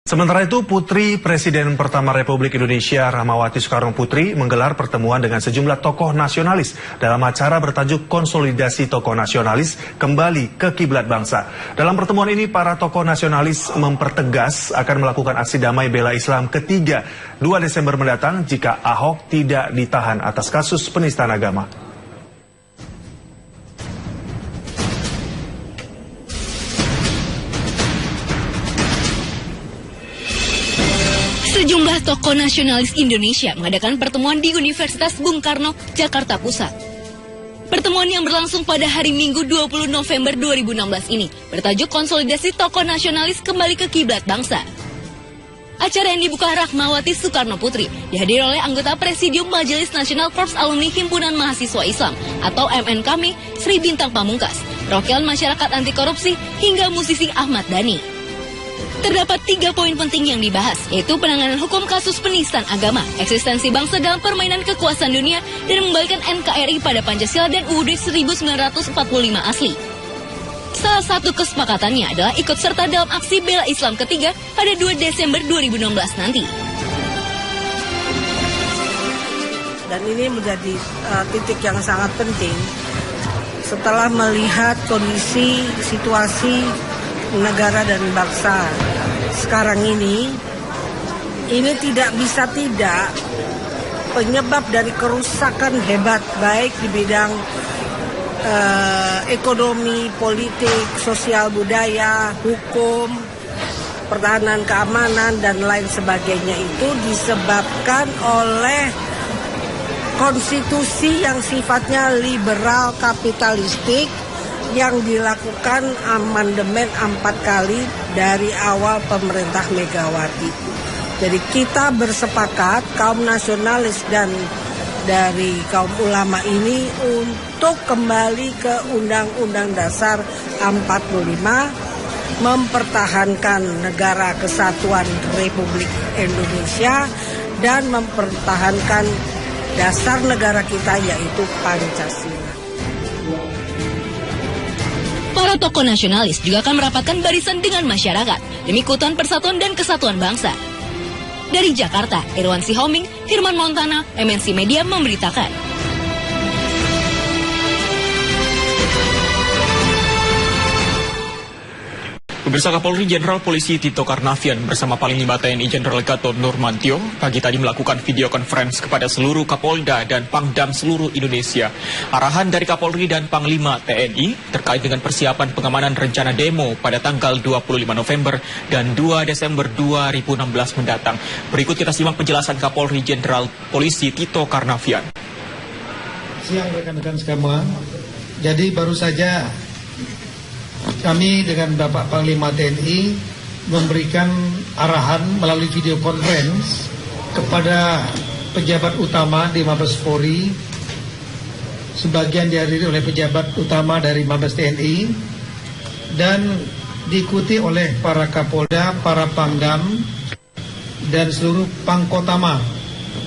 Sementara itu, Putri Presiden pertama Republik Indonesia Rahmawati Soekarno Putri menggelar pertemuan dengan sejumlah tokoh nasionalis dalam acara bertajuk Konsolidasi Tokoh Nasionalis Kembali ke Kiblat Bangsa. Dalam pertemuan ini, para tokoh nasionalis mempertegas akan melakukan aksi damai bela Islam ketiga 2 Desember mendatang jika Ahok tidak ditahan atas kasus penistaan agama. Sejumlah tokoh nasionalis Indonesia mengadakan pertemuan di Universitas Bung Karno, Jakarta Pusat. Pertemuan yang berlangsung pada hari Minggu 20 November 2016 ini bertajuk Konsolidasi Tokoh Nasionalis Kembali ke Kiblat Bangsa. Acara yang dibuka Rahmawati Soekarno Putri dihadiri oleh anggota Presidium Majelis Nasional Korps Alumni Himpunan Mahasiswa Islam atau MNKM Sri Bintang Pamungkas, perwakilan masyarakat anti korupsi hingga musisi Ahmad Dhani. Terdapat 3 poin penting yang dibahas, yaitu penanganan hukum kasus penistaan agama, eksistensi bangsa dalam permainan kekuasaan dunia, dan membalikan NKRI pada Pancasila dan UUD 1945 asli. Salah satu kesepakatannya adalah ikut serta dalam aksi bela Islam ketiga pada 2 Desember 2016 nanti. Dan ini menjadi titik yang sangat penting setelah melihat kondisi situasi negara dan bangsa sekarang ini tidak bisa tidak penyebab dari kerusakan hebat baik di bidang ekonomi, politik, sosial budaya, hukum, pertahanan keamanan dan lain sebagainya itu disebabkan oleh konstitusi yang sifatnya liberal kapitalistik yang dilakukan amandemen 4 kali dari awal pemerintah Megawati. Jadi kita bersepakat kaum nasionalis dan dari kaum ulama ini untuk kembali ke Undang-Undang Dasar 45, mempertahankan negara kesatuan Republik Indonesia dan mempertahankan dasar negara kita yaitu Pancasila. Para tokoh nasionalis juga akan merapatkan barisan dengan masyarakat demi keutuhan persatuan dan kesatuan bangsa. Dari Jakarta, Irwan Sihoming, Firman Montana, MNC Media memberitakan. Pemirsa, Kapolri Jenderal Polisi Tito Karnavian bersama Panglima TNI Jenderal Gatot Nurmantio pagi tadi melakukan video conference kepada seluruh Kapolda dan Pangdam seluruh Indonesia. Arahan dari Kapolri dan Panglima TNI terkait dengan persiapan pengamanan rencana demo pada tanggal 25 November dan 2 Desember 2016 mendatang. Berikut kita simak penjelasan Kapolri Jenderal Polisi Tito Karnavian. Siang rekan-rekan semua. Jadi baru saja kami dengan Bapak Panglima TNI memberikan arahan melalui video conference kepada pejabat utama di Mabes Polri, sebagian dihadiri oleh pejabat utama dari Mabes TNI dan diikuti oleh para Kapolda, para Pangdam dan seluruh Pangkotama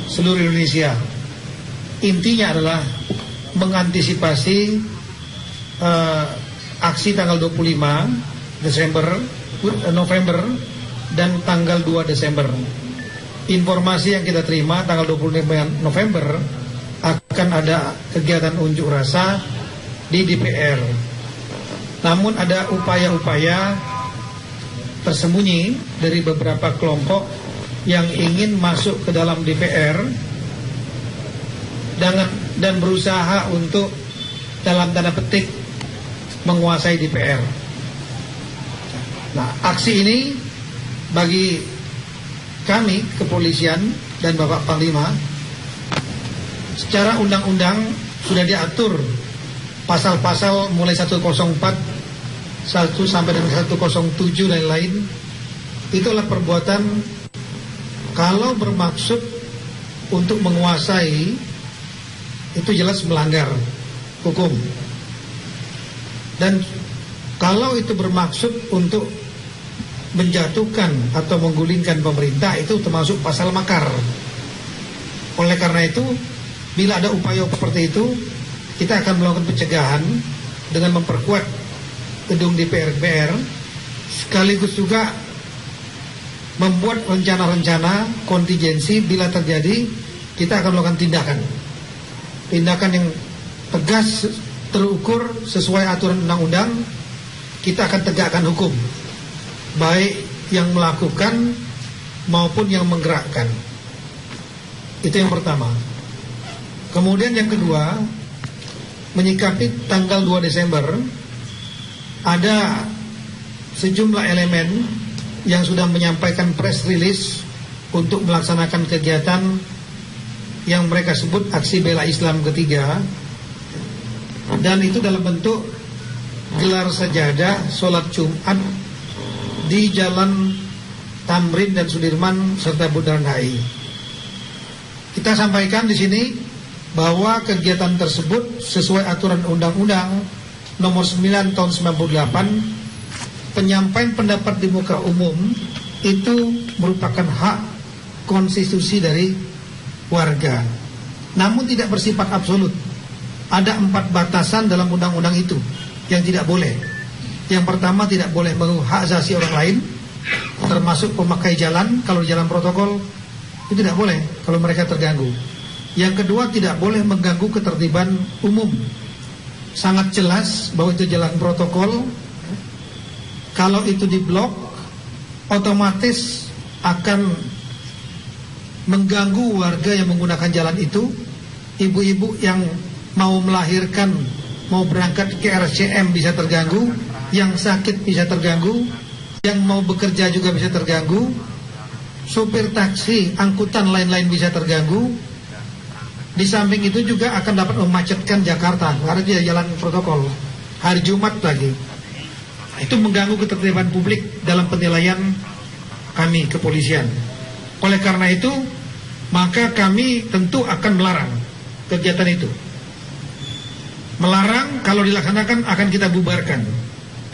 seluruh Indonesia. Intinya adalah mengantisipasi aksi tanggal 25 November dan tanggal 2 Desember. Informasi yang kita terima tanggal 25 November akan ada kegiatan unjuk rasa di DPR. Namun ada upaya-upaya tersembunyi dari beberapa kelompok yang ingin masuk ke dalam DPR dan berusaha untuk dalam tanda petik menguasai DPR. Nah, aksi ini bagi kami kepolisian dan Bapak Panglima secara undang-undang sudah diatur pasal-pasal mulai 104, 1 sampai dengan 107 dan lain. Itulah perbuatan kalau bermaksud untuk menguasai itu jelas melanggar hukum. Dan kalau itu bermaksud untuk menjatuhkan atau menggulingkan pemerintah, itu termasuk pasal makar. Oleh karena itu, bila ada upaya seperti itu, kita akan melakukan pencegahan dengan memperkuat gedung DPR sekaligus juga membuat rencana-rencana kontingensi bila terjadi kita akan melakukan tindakan yang tegas, terukur sesuai aturan undang-undang. Kita akan tegakkan hukum baik yang melakukan maupun yang menggerakkan. Itu yang pertama. Kemudian yang kedua, menyikapi tanggal 2 Desember ada sejumlah elemen yang sudah menyampaikan press release untuk melaksanakan kegiatan yang mereka sebut aksi bela Islam ketiga, dan itu dalam bentuk gelar sajadah sholat Jumat di Jalan Tamrin dan Sudirman serta Bundaran HI. Kita sampaikan di sini bahwa kegiatan tersebut sesuai aturan Undang-Undang Nomor 9 Tahun 98, penyampaian pendapat di muka umum itu merupakan hak konstitusi dari warga, namun tidak bersifat absolut. Ada 4 batasan dalam undang-undang itu yang tidak boleh. Yang pertama, tidak boleh mengganggu hak asasi orang lain, termasuk pemakai jalan. Kalau di jalan protokol itu tidak boleh kalau mereka terganggu. Yang kedua, tidak boleh mengganggu ketertiban umum. Sangat jelas bahwa itu jalan protokol. Kalau itu diblok, otomatis akan mengganggu warga yang menggunakan jalan itu. Ibu-ibu yang mau melahirkan, mau berangkat ke RSCM bisa terganggu, yang sakit bisa terganggu, yang mau bekerja juga bisa terganggu, sopir taksi, angkutan lain-lain bisa terganggu. Di samping itu juga akan dapat memacetkan Jakarta karena dia jalan protokol. Hari Jumat lagi. Itu mengganggu ketertiban publik dalam penilaian kami kepolisian. Oleh karena itu, maka kami tentu akan melarang kegiatan itu. Melarang, kalau dilaksanakan akan kita bubarkan.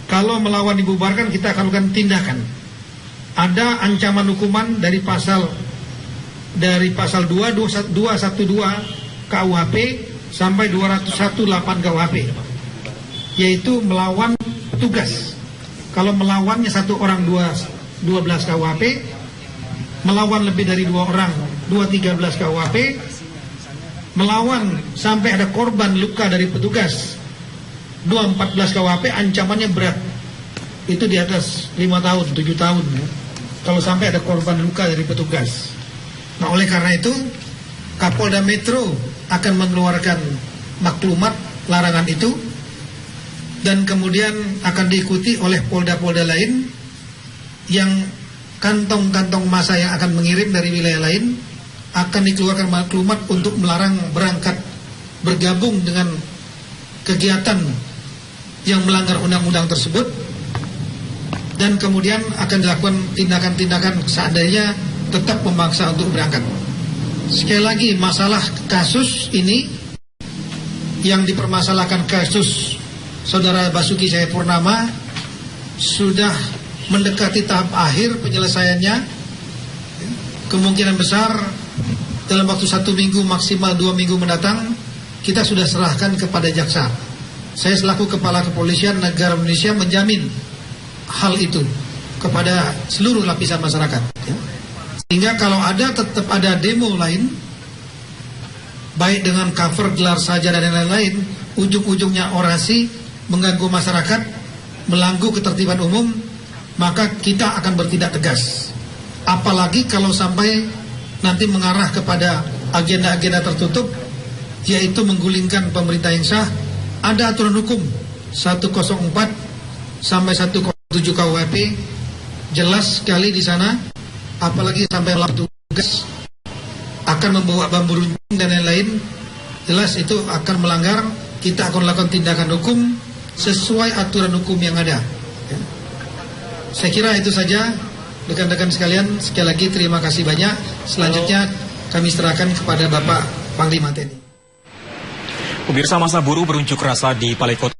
Kalau melawan dibubarkan, kita akan lakukan tindakan. Ada ancaman hukuman dari pasal 212 KUHP sampai 218 KUHP, yaitu melawan petugas. Kalau melawannya 1 orang 12 KUHP, melawan lebih dari 2 orang 213 KUHP, melawan sampai ada korban luka dari petugas 214 KUHP, ancamannya berat. Itu di atas 5 tahun, 7 tahun ya, kalau sampai ada korban luka dari petugas. Nah, oleh karena itu Kapolda Metro akan mengeluarkan maklumat larangan itu, dan kemudian akan diikuti oleh polda-polda lain yang kantong-kantong massa yang akan mengirim dari wilayah lain akan dikeluarkan maklumat untuk melarang berangkat bergabung dengan kegiatan yang melanggar undang-undang tersebut, dan kemudian akan dilakukan tindakan-tindakan seandainya tetap memaksa untuk berangkat. Sekali lagi, masalah kasus ini yang dipermasalahkan, kasus Saudara Basuki Cahayapurnama, sudah mendekati tahap akhir penyelesaiannya. Kemungkinan besar dalam waktu 1 minggu maksimal 2 minggu mendatang kita sudah serahkan kepada jaksa. Saya selaku Kepala Kepolisian Negara Indonesia menjamin hal itu kepada seluruh lapisan masyarakat. Sehingga kalau tetap ada demo lain, baik dengan cover gelar saja dan lain-lain, ujung-ujungnya orasi, mengganggu masyarakat, melanggu ketertiban umum, maka kita akan bertindak tegas. Apalagi kalau sampai nanti mengarah kepada agenda-agenda tertutup, yaitu menggulingkan pemerintah yang sah. Ada aturan hukum 104 sampai 107 KUHP, jelas sekali di sana. Apalagi sampai melakukan tugas, akan membawa bambu runcing dan lain-lain, jelas itu akan melanggar. Kita akan lakukan tindakan hukum sesuai aturan hukum yang ada. Saya kira itu saja, rekan-rekan sekalian. Sekali lagi terima kasih banyak. Selanjutnya kami serahkan kepada Bapak Panglima TNI. Pemirsa, masa buruh berunjuk rasa di Balai Kota.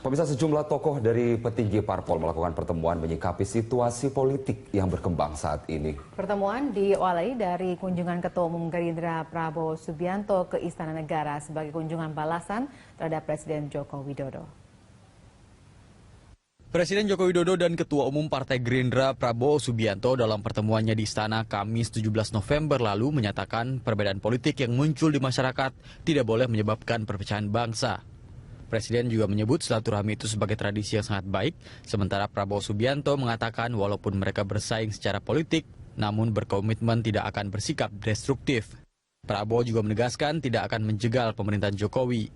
Pemirsa, sejumlah tokoh dari petinggi parpol melakukan pertemuan menyikapi situasi politik yang berkembang saat ini. Pertemuan diawali dari kunjungan Ketua Umum Gerindra Prabowo Subianto ke Istana Negara sebagai kunjungan balasan terhadap Presiden Joko Widodo. Presiden Joko Widodo dan Ketua Umum Partai Gerindra Prabowo Subianto dalam pertemuannya di Istana Kamis 17 November lalu menyatakan perbedaan politik yang muncul di masyarakat tidak boleh menyebabkan perpecahan bangsa. Presiden juga menyebut silaturahmi itu sebagai tradisi yang sangat baik, sementara Prabowo Subianto mengatakan walaupun mereka bersaing secara politik, namun berkomitmen tidak akan bersikap destruktif. Prabowo juga menegaskan tidak akan menjegal pemerintahan Jokowi.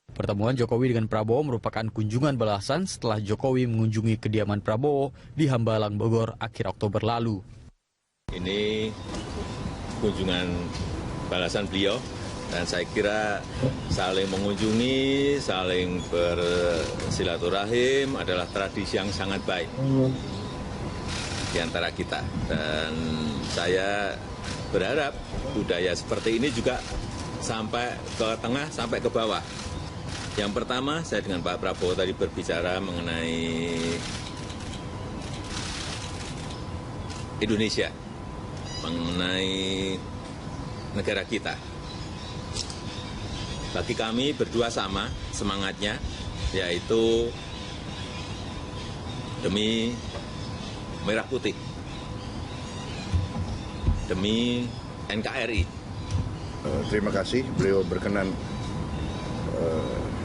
Pertemuan Jokowi dengan Prabowo merupakan kunjungan balasan setelah Jokowi mengunjungi kediaman Prabowo di Hambalang, Bogor akhir Oktober lalu. Ini kunjungan balasan beliau dan saya kira saling mengunjungi, saling bersilaturahim adalah tradisi yang sangat baik di antara kita. Dan saya berharap budaya seperti ini juga sampai ke tengah, sampai ke bawah. Yang pertama, saya dengan Pak Prabowo tadi berbicara mengenai Indonesia, mengenai negara kita. Bagi kami berdua sama semangatnya, yaitu demi merah putih, demi NKRI. Terima kasih, beliau berkenan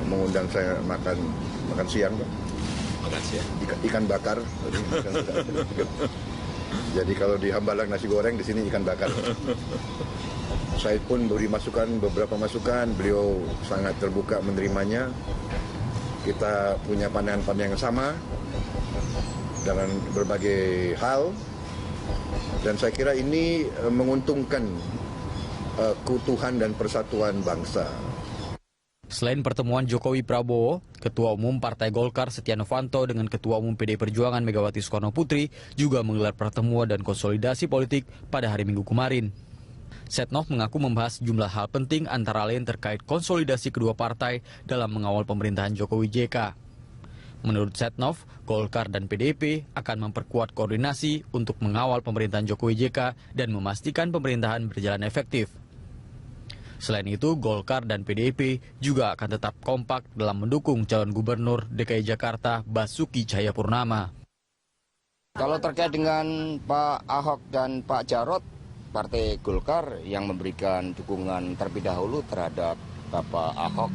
mengundang saya makan siang, Pak. Makan siang. Ikan bakar. Jadi kalau di Hambalang nasi goreng, di sini ikan bakar. Saya pun beri beberapa masukan, beliau sangat terbuka menerimanya. Kita punya pandangan-pandangan yang sama dalam berbagai hal, dan saya kira ini menguntungkan keutuhan dan persatuan bangsa. Selain pertemuan Jokowi Prabowo, Ketua Umum Partai Golkar Setia Novanto dengan Ketua Umum PDI Perjuangan Megawati Soekarno Putri juga menggelar pertemuan dan konsolidasi politik pada hari Minggu kemarin. Setnov mengaku membahas jumlah hal penting antara lain terkait konsolidasi kedua partai dalam mengawal pemerintahan Jokowi JK. Menurut Setnov, Golkar dan PDIP akan memperkuat koordinasi untuk mengawal pemerintahan Jokowi JK dan memastikan pemerintahan berjalan efektif. Selain itu, Golkar dan PDIP juga akan tetap kompak dalam mendukung calon gubernur DKI Jakarta Basuki Cahayapurnama. Kalau terkait dengan Pak Ahok dan Pak Jarot, Partai Golkar yang memberikan dukungan terlebih dahulu terhadap Bapak Ahok,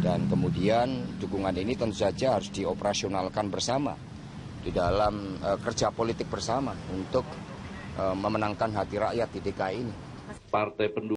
dan kemudian dukungan ini tentu saja harus dioperasionalkan bersama di dalam kerja politik bersama untuk memenangkan hati rakyat di DKI ini. Partai pendukung